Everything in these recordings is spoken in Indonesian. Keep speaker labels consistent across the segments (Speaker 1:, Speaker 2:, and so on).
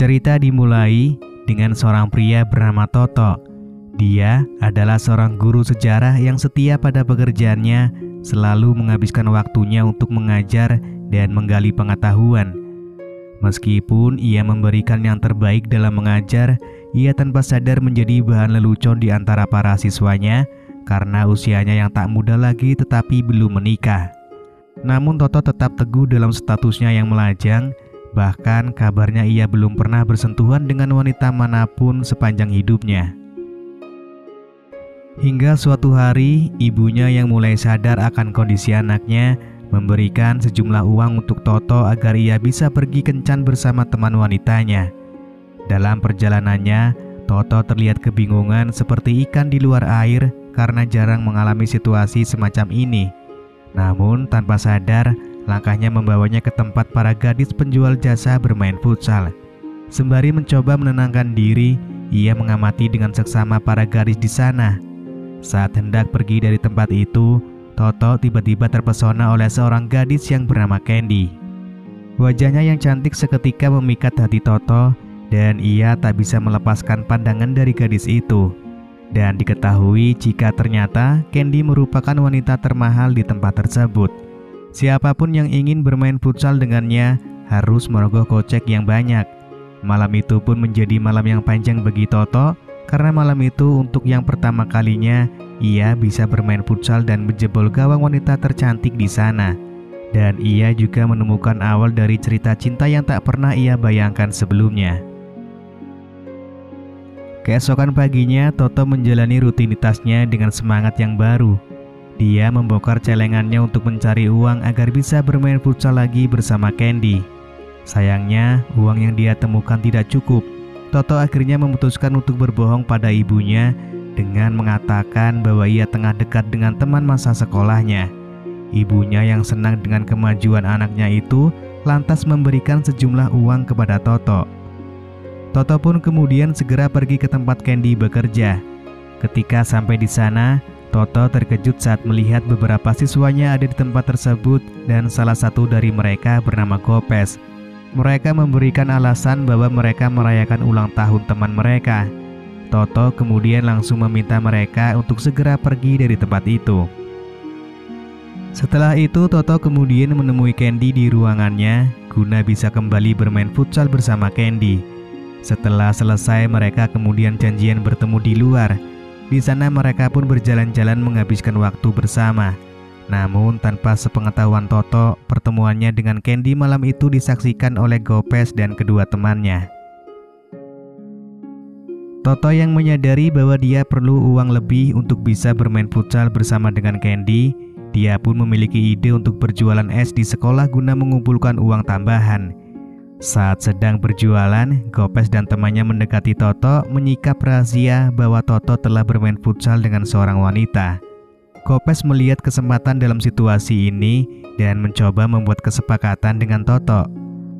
Speaker 1: Cerita dimulai dengan seorang pria bernama Toto. Dia adalah seorang guru sejarah yang setia pada pekerjaannya, selalu menghabiskan waktunya untuk mengajar dan menggali pengetahuan. Meskipun ia memberikan yang terbaik dalam mengajar, ia tanpa sadar menjadi bahan lelucon di antara para siswanya karena usianya yang tak muda lagi tetapi belum menikah. Namun Toto tetap teguh dalam statusnya yang melajang. Bahkan kabarnya ia belum pernah bersentuhan dengan wanita manapun sepanjang hidupnya. Hingga suatu hari, ibunya yang mulai sadar akan kondisi anaknya memberikan sejumlah uang untuk Toto agar ia bisa pergi kencan bersama teman wanitanya. Dalam perjalanannya, Toto terlihat kebingungan seperti ikan di luar air karena jarang mengalami situasi semacam ini. Namun tanpa sadar, langkahnya membawanya ke tempat para gadis penjual jasa bermain futsal. Sembari mencoba menenangkan diri, ia mengamati dengan seksama para gadis di sana. Saat hendak pergi dari tempat itu, Toto tiba-tiba terpesona oleh seorang gadis yang bernama Candy. Wajahnya yang cantik seketika memikat hati Toto, dan ia tak bisa melepaskan pandangan dari gadis itu. Dan diketahui jika ternyata Candy merupakan wanita termahal di tempat tersebut. Siapapun yang ingin bermain futsal dengannya harus merogoh kocek yang banyak. Malam itu pun menjadi malam yang panjang bagi Toto, karena malam itu untuk yang pertama kalinya ia bisa bermain futsal dan menjebol gawang wanita tercantik di sana. Dan ia juga menemukan awal dari cerita cinta yang tak pernah ia bayangkan sebelumnya. Keesokan paginya, Toto menjalani rutinitasnya dengan semangat yang baru. Dia membongkar celengannya untuk mencari uang agar bisa bermain futsal lagi bersama Candy. Sayangnya, uang yang dia temukan tidak cukup. Toto akhirnya memutuskan untuk berbohong pada ibunya dengan mengatakan bahwa ia tengah dekat dengan teman masa sekolahnya. Ibunya yang senang dengan kemajuan anaknya itu lantas memberikan sejumlah uang kepada Toto. Toto pun kemudian segera pergi ke tempat Candy bekerja. Ketika sampai di sana, Toto terkejut saat melihat beberapa siswanya ada di tempat tersebut dan salah satu dari mereka bernama Gopes. Mereka memberikan alasan bahwa mereka merayakan ulang tahun teman mereka. Toto kemudian langsung meminta mereka untuk segera pergi dari tempat itu. Setelah itu, Toto kemudian menemui Candy di ruangannya guna bisa kembali bermain futsal bersama Candy. Setelah selesai, mereka kemudian janjian bertemu di luar. Di sana mereka pun berjalan-jalan menghabiskan waktu bersama. Namun tanpa sepengetahuan Toto, pertemuannya dengan Candy malam itu disaksikan oleh Gopes dan kedua temannya. Toto yang menyadari bahwa dia perlu uang lebih untuk bisa bermain futsal bersama dengan Candy, dia pun memiliki ide untuk berjualan es di sekolah guna mengumpulkan uang tambahan. Saat sedang berjualan, Gopes dan temannya mendekati Toto menyikap rahasia bahwa Toto telah bermain futsal dengan seorang wanita. Gopes melihat kesempatan dalam situasi ini dan mencoba membuat kesepakatan dengan Toto.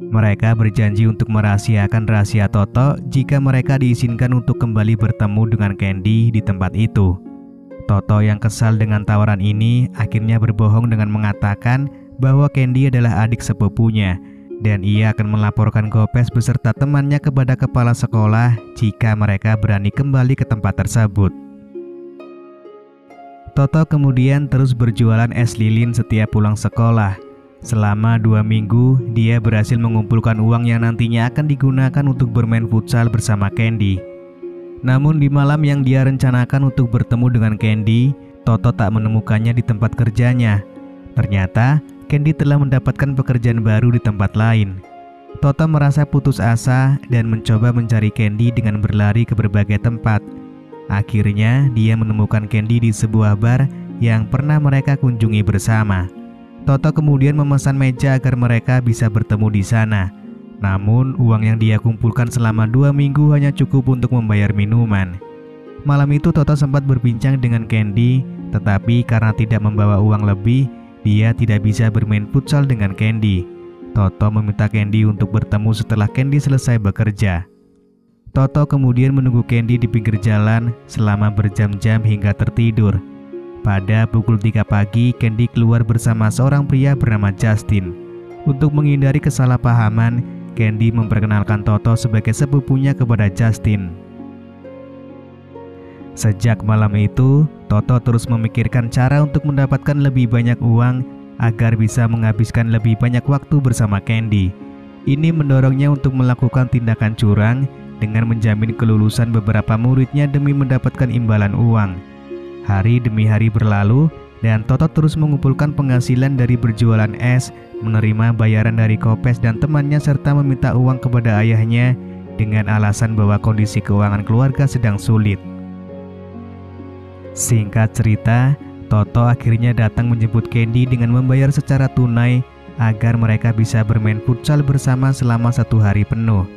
Speaker 1: Mereka berjanji untuk merahasiakan rahasia Toto jika mereka diizinkan untuk kembali bertemu dengan Candy di tempat itu. Toto yang kesal dengan tawaran ini akhirnya berbohong dengan mengatakan bahwa Candy adalah adik sepupunya. Dan ia akan melaporkan Gopes beserta temannya kepada kepala sekolah jika mereka berani kembali ke tempat tersebut. Toto kemudian terus berjualan es lilin setiap pulang sekolah. Selama 2 minggu, dia berhasil mengumpulkan uang yang nantinya akan digunakan untuk bermain futsal bersama Candy. Namun di malam yang dia rencanakan untuk bertemu dengan Candy, Toto tak menemukannya di tempat kerjanya. Ternyata Candy telah mendapatkan pekerjaan baru di tempat lain. Toto merasa putus asa dan mencoba mencari Candy dengan berlari ke berbagai tempat. Akhirnya dia menemukan Candy di sebuah bar yang pernah mereka kunjungi bersama. Toto kemudian memesan meja agar mereka bisa bertemu di sana. Namun uang yang dia kumpulkan selama 2 minggu hanya cukup untuk membayar minuman. Malam itu Toto sempat berbincang dengan Candy, tetapi karena tidak membawa uang lebih, dia tidak bisa bermain futsal dengan Candy. Toto meminta Candy untuk bertemu setelah Candy selesai bekerja. Toto kemudian menunggu Candy di pinggir jalan selama berjam-jam hingga tertidur. Pada pukul 3 pagi, Candy keluar bersama seorang pria bernama Justin. Untuk menghindari kesalahpahaman, Candy memperkenalkan Toto sebagai sepupunya kepada Justin. Sejak malam itu, Toto terus memikirkan cara untuk mendapatkan lebih banyak uang agar bisa menghabiskan lebih banyak waktu bersama Candy. Ini mendorongnya untuk melakukan tindakan curang dengan menjamin kelulusan beberapa muridnya demi mendapatkan imbalan uang. Hari demi hari berlalu dan Toto terus mengumpulkan penghasilan dari berjualan es, menerima bayaran dari Kopes dan temannya serta meminta uang kepada ayahnya dengan alasan bahwa kondisi keuangan keluarga sedang sulit. Singkat cerita, Toto akhirnya datang menjemput Candy dengan membayar secara tunai agar mereka bisa bermain futsal bersama selama 1 hari penuh.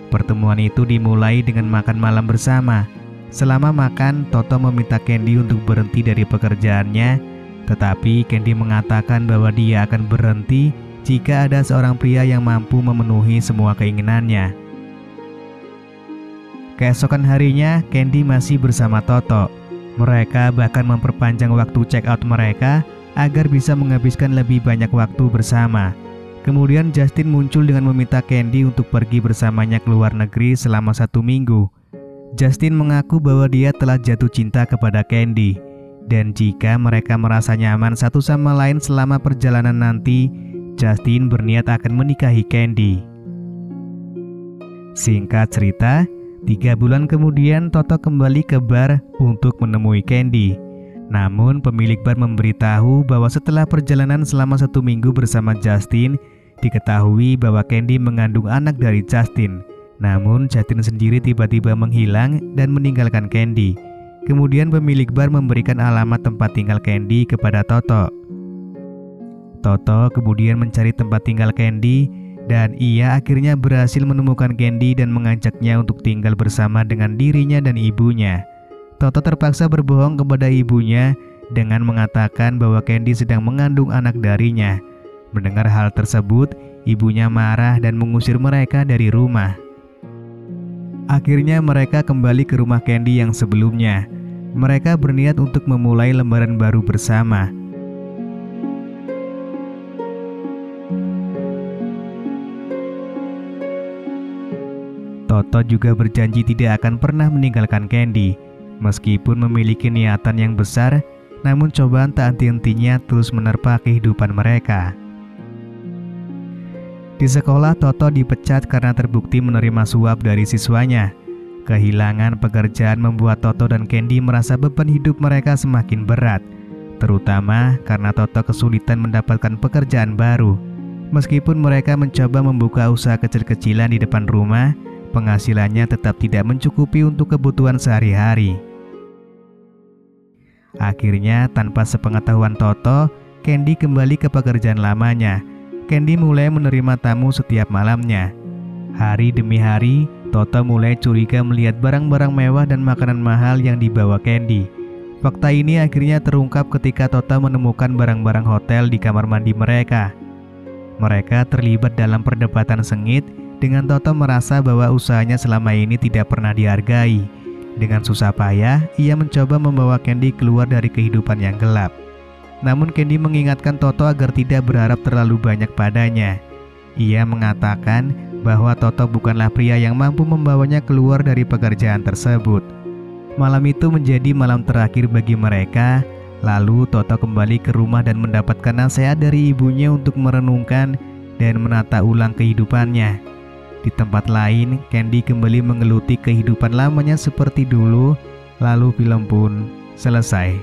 Speaker 1: Pertemuan itu dimulai dengan makan malam bersama. Selama makan, Toto meminta Candy untuk berhenti dari pekerjaannya, tetapi Candy mengatakan bahwa dia akan berhenti jika ada seorang pria yang mampu memenuhi semua keinginannya. Keesokan harinya, Candy masih bersama Toto. Mereka bahkan memperpanjang waktu check out mereka agar bisa menghabiskan lebih banyak waktu bersama. Kemudian Justin muncul dengan meminta Candy untuk pergi bersamanya ke luar negeri selama 1 minggu. Justin mengaku bahwa dia telah jatuh cinta kepada Candy, dan jika mereka merasa nyaman satu sama lain selama perjalanan nanti, Justin berniat akan menikahi Candy. Singkat cerita, 3 bulan kemudian Toto kembali ke bar untuk menemui Candy. Namun pemilik bar memberitahu bahwa setelah perjalanan selama 1 minggu bersama Justin, diketahui bahwa Candy mengandung anak dari Justin. Namun Justin sendiri tiba-tiba menghilang dan meninggalkan Candy. Kemudian pemilik bar memberikan alamat tempat tinggal Candy kepada Toto. Toto kemudian mencari tempat tinggal Candy dan ia akhirnya berhasil menemukan Candy dan mengajaknya untuk tinggal bersama dengan dirinya dan ibunya. Toto terpaksa berbohong kepada ibunya dengan mengatakan bahwa Candy sedang mengandung anak darinya. Mendengar hal tersebut, ibunya marah dan mengusir mereka dari rumah. Akhirnya mereka kembali ke rumah Candy yang sebelumnya. Mereka berniat untuk memulai lembaran baru bersama. Toto juga berjanji tidak akan pernah meninggalkan Candy. Meskipun memiliki niatan yang besar, namun cobaan tak henti-hentinya terus menerpa kehidupan mereka. Di sekolah, Toto dipecat karena terbukti menerima suap dari siswanya. Kehilangan pekerjaan membuat Toto dan Candy merasa beban hidup mereka semakin berat, terutama karena Toto kesulitan mendapatkan pekerjaan baru. Meskipun mereka mencoba membuka usaha kecil-kecilan di depan rumah, penghasilannya tetap tidak mencukupi untuk kebutuhan sehari-hari. Akhirnya, tanpa sepengetahuan Toto, Candy kembali ke pekerjaan lamanya. Candy mulai menerima tamu setiap malamnya. Hari demi hari, Toto mulai curiga melihat barang-barang mewah dan makanan mahal yang dibawa Candy. Fakta ini akhirnya terungkap ketika Toto menemukan barang-barang hotel di kamar mandi mereka. Mereka terlibat dalam perdebatan sengit dengan Toto merasa bahwa usahanya selama ini tidak pernah dihargai. Dengan susah payah, ia mencoba membawa Candy keluar dari kehidupan yang gelap. Namun Candy mengingatkan Toto agar tidak berharap terlalu banyak padanya. Ia mengatakan bahwa Toto bukanlah pria yang mampu membawanya keluar dari pekerjaan tersebut. Malam itu menjadi malam terakhir bagi mereka. Lalu Toto kembali ke rumah dan mendapatkan nasihat dari ibunya untuk merenungkan dan menata ulang kehidupannya. Di tempat lain, Candy kembali menggeluti kehidupan lamanya seperti dulu, lalu film pun selesai.